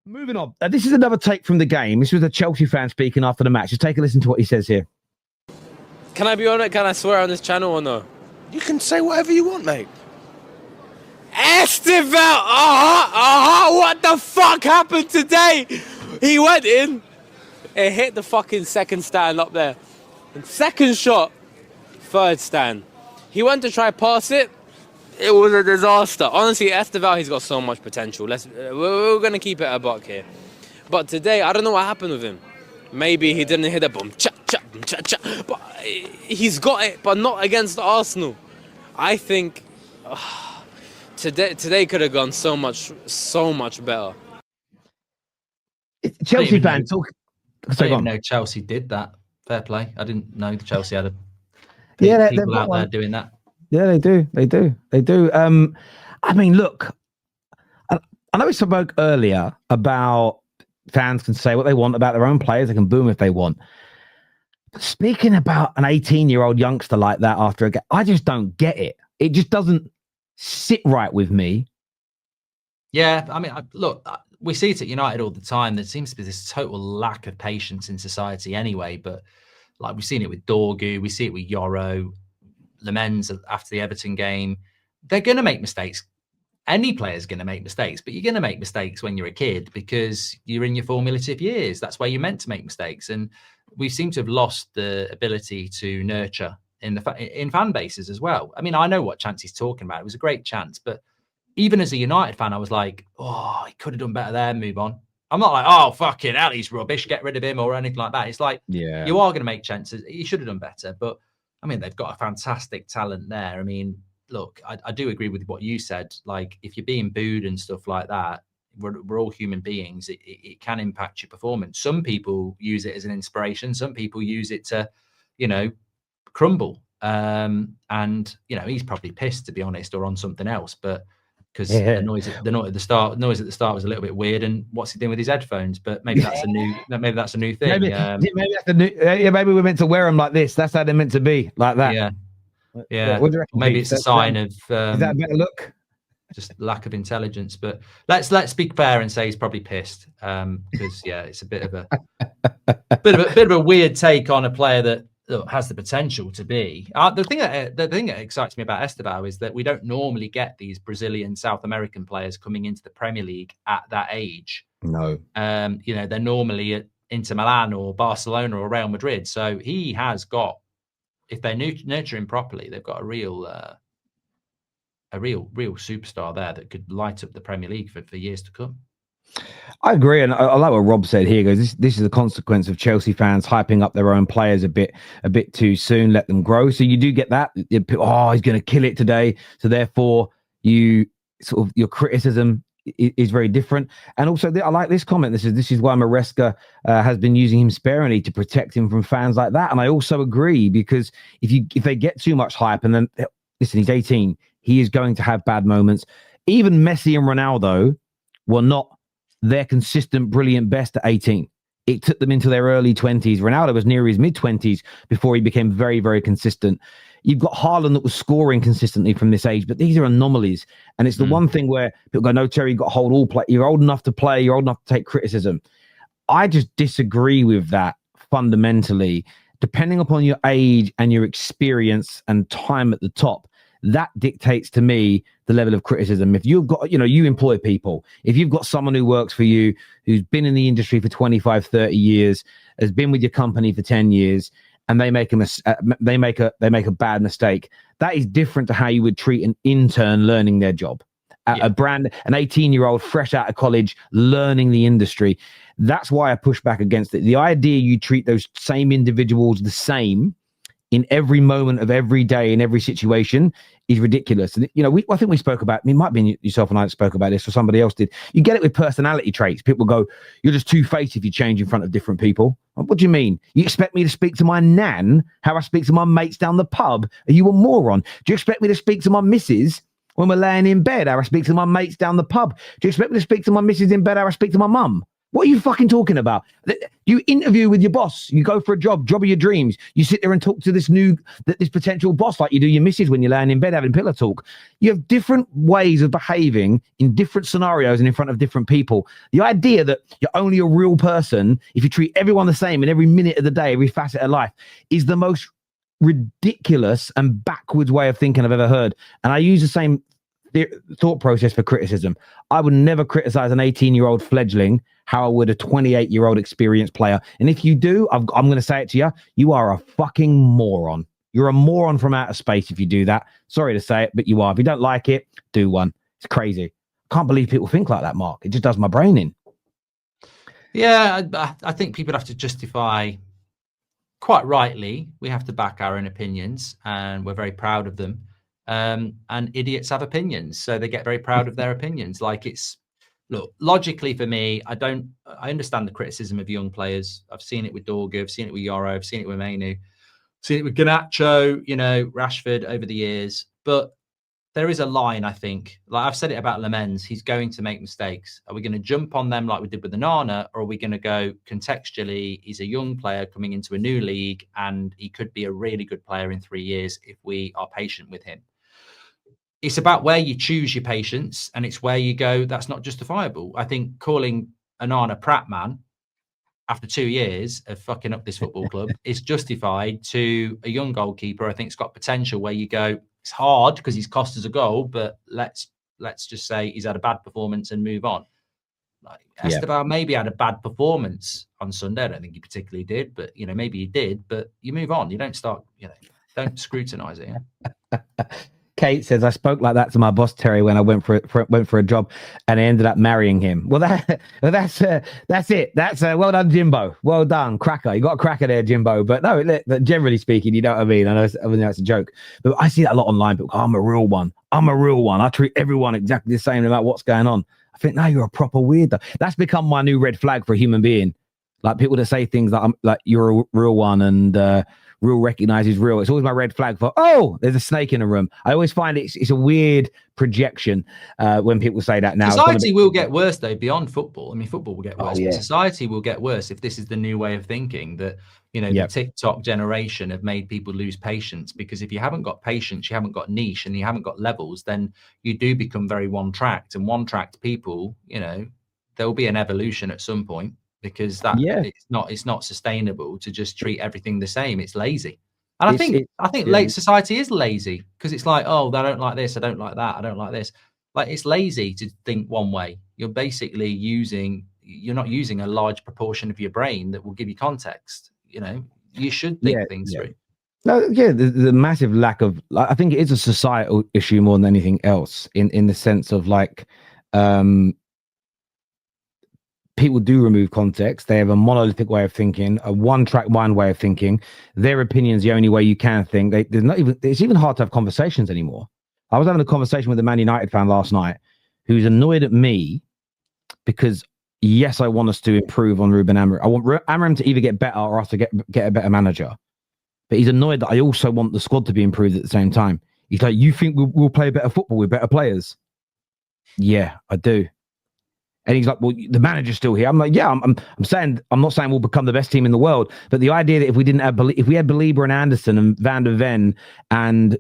Moving on. This is another take from the game. This was a Chelsea fan speaking after the match. Just take a listen to what he says here. Can I be on it? Can I swear on this channel or no? You can say whatever you want, mate. Estevao! What the fuck happened today? He went in, it hit the fucking second stand up there. And second shot, third stand. He went to try pass it. It was a disaster. Honestly, Estevao, he's got so much potential. We're going to keep it a buck here. But today, I don't know what happened with him. Maybe he didn't hit a boom, cha, cha, boom, cha, cha. But he's got it, but not against Arsenal. I think today could have gone so much better. Chelsea fan talk. I didn't even know Chelsea did that. Fair play. I didn't know Chelsea had people out there doing that. Yeah, they do. I mean, look, I know we spoke earlier about fans can say what they want about their own players. They can boo them if they want. But speaking about an 18-year-old youngster like that after a game, I just don't get it. It just doesn't sit right with me. Yeah, I mean, look, we see it at United all the time. There seems to be this total lack of patience in society anyway. But like we've seen it with Dorgu, we see it with Yoro, Lemens after the Everton game. They're going to make mistakes. Any player's going to make mistakes, but you're going to make mistakes when you're a kid because you're in your formative years. That's where you're meant to make mistakes. And we seem to have lost the ability to nurture in fan bases as well. I mean, I know what chance he's talking about. It was a great chance, but even as a United fan, I was like, oh, he could have done better there, move on. I'm not like, oh, fucking hell, he's rubbish, get rid of him or anything like that. It's like, yeah, you are going to make chances. He should have done better. But, I mean, they've got a fantastic talent there. I mean, look, I do agree with what you said. Like, if you're being booed and stuff like that, we're all human beings. It can impact your performance. Some people use it as an inspiration. Some people use it to, crumble. And, he's probably pissed, to be honest, or on something else. But because the noise at the start was a little bit weird. And what's he doing with his headphones? But maybe that's a new thing. Maybe that's the new. Maybe we're meant to wear them like this. That's how they're meant to be, like that. Yeah. Maybe it's a sign of is that a better look? Just lack of intelligence. But let's be fair and say he's probably pissed. Because it's a bit of a a weird take on a player that has the potential to be. The thing that excites me about Estevao is that we don't normally get these Brazilian, South American players coming into the Premier League at that age. No. They're normally at Inter Milan or Barcelona or Real Madrid. So he has got, if they nurture him properly, they've got a real superstar there that could light up the Premier League for years to come. I agree, and I like what Rob said here. He goes, this is a consequence of Chelsea fans hyping up their own players a bit too soon. Let them grow. So you do get that. Oh, he's going to kill it today. So therefore, your criticism is very different. And also, I like this comment. This is why Maresca has been using him sparingly to protect him from fans like that. And I also agree, because if they get too much hype, and then listen, he's 18, he is going to have bad moments. Even Messi and Ronaldo were not their consistent, brilliant best at 18. It took them into their early 20s. Ronaldo was near his mid-20s before he became very, very consistent. You've got Haaland that was scoring consistently from this age, but these are anomalies. And it's the one thing where people go, no, Terry, you've got to hold all play. You're old enough to play. You're old enough to take criticism. I just disagree with that fundamentally. Depending upon your age and your experience and time at the top, that dictates to me the level of criticism. If you've got, you employ people. If you've got someone who works for you, who's been in the industry for 25, 30 years, has been with your company for 10 years, and they make a bad mistake, that is different to how you would treat an intern learning their job. An 18-year-old fresh out of college learning the industry. That's why I push back against it. The idea you treat those same individuals the same in every moment of every day, in every situation, is ridiculous. And, I think we spoke about, it might be yourself and I that spoke about this, or somebody else did. You get it with personality traits. People go, you're just two-faced if you change in front of different people. What do you mean? You expect me to speak to my nan how I speak to my mates down the pub? Are you a moron? Do you expect me to speak to my missus when we're laying in bed how I speak to my mates down the pub? Do you expect me to speak to my missus in bed how I speak to my mum? What are you fucking talking about? You interview with your boss. You go for a job of your dreams. You sit there and talk to this potential boss like you do your missus when you're laying in bed having pillow talk. You have different ways of behaving in different scenarios and in front of different people. The idea that you're only a real person if you treat everyone the same in every minute of the day, every facet of life, is the most ridiculous and backwards way of thinking I've ever heard. And I use the same thought process for criticism. I would never criticize an 18-year-old fledgling how I would a 28-year-old experienced player. And if you do, I'm going to say it to you, you are a fucking moron. You're a moron from outer space if you do that. Sorry to say it, but you are. If you don't like it, do one. It's crazy. Can't believe people think like that, Mark. It just does my brain in. Yeah, I think people have to justify, quite rightly, we have to back our own opinions, and we're very proud of them. And idiots have opinions, so they get very proud of their opinions. Like, it's, look, logically for me, I understand the criticism of young players. I've seen it with Dorgu, I've seen it with Yoro, I've seen it with Mainu, I've seen it with Garnacho, Rashford over the years. But there is a line, I think. Like I've said it about Lamens, he's going to make mistakes. Are we going to jump on them like we did with Onana, or are we going to go contextually? He's a young player coming into a new league, and he could be a really good player in 3 years if we are patient with him. It's about where you choose your patience, and it's where you go, that's not justifiable. I think calling Onana Pratt man after 2 years of fucking up this football club is justified to a young goalkeeper. I think it's got potential where you go, it's hard because he's cost us a goal, but let's just say he's had a bad performance and move on. Like Estevao maybe had a bad performance on Sunday. I don't think he particularly did, but maybe he did. But you move on. You don't start. Don't scrutinise it. Yeah? Kate says, I spoke like that to my boss Terry when I went for a job, and I ended up marrying him. Well, that's it. That's well done, Jimbo. Well done, cracker. You got a cracker there, Jimbo. But no, generally speaking, you know what I mean. I know it's a joke, but I see that a lot online. People, I'm a real one. I treat everyone exactly the same no matter what's going on. I think, no, you're a proper weirdo. That's become my new red flag for a human being. Like people that say things like you're a real one and real recognizes real. It's always my red flag for, oh, there's a snake in the room. I always find it's a weird projection when people say that now. Society will get worse, though, beyond football. I mean, football will get worse, but society will get worse if this is the new way of thinking that, the TikTok generation have made people lose patience. Because if you haven't got patience, you haven't got niche, and you haven't got levels, then you do become very one-tracked. And one-tracked people, there will be an evolution at some point. Because it's not sustainable to just treat everything the same. It's lazy, and I think late society is lazy because it's like, oh, I don't like this, I don't like that, I don't like this. Like, it's lazy to think one way. You're basically you're not using a large proportion of your brain that will give you context. You should think things through. No, the massive lack of, I think it is a societal issue more than anything else. In the sense of like. People do remove context. They have a monolithic way of thinking, a one-track mind way of thinking. Their opinion's the only way you can think. It's even hard to have conversations anymore. I was having a conversation with a Man United fan last night who's annoyed at me because, yes, I want us to improve on Ruben Amorim. I want Amorim to either get better or us to get a better manager. But he's annoyed that I also want the squad to be improved at the same time. He's like, you think we'll play better football with better players? Yeah, I do. And he's like, well, the manager's still here. I'm like, yeah, I'm not saying we'll become the best team in the world, but the idea that if we had Belieber and Anderson and Van der Ven and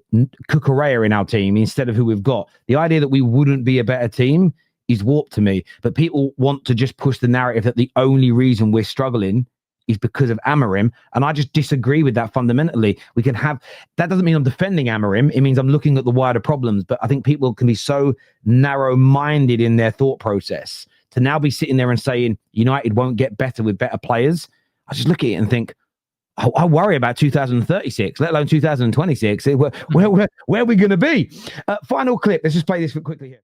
Cucurella in our team instead of who we've got, the idea that we wouldn't be a better team is warped to me. But people want to just push the narrative that the only reason we're struggling is because of Amorim, and I just disagree with that fundamentally. That doesn't mean I'm defending Amorim. It means I'm looking at the wider problems. But I think people can be so narrow-minded in their thought process to now be sitting there and saying United won't get better with better players. I just look at it and think, I worry about 2036, let alone 2026. Where are we going to be? Final clip. Let's just play this quickly here.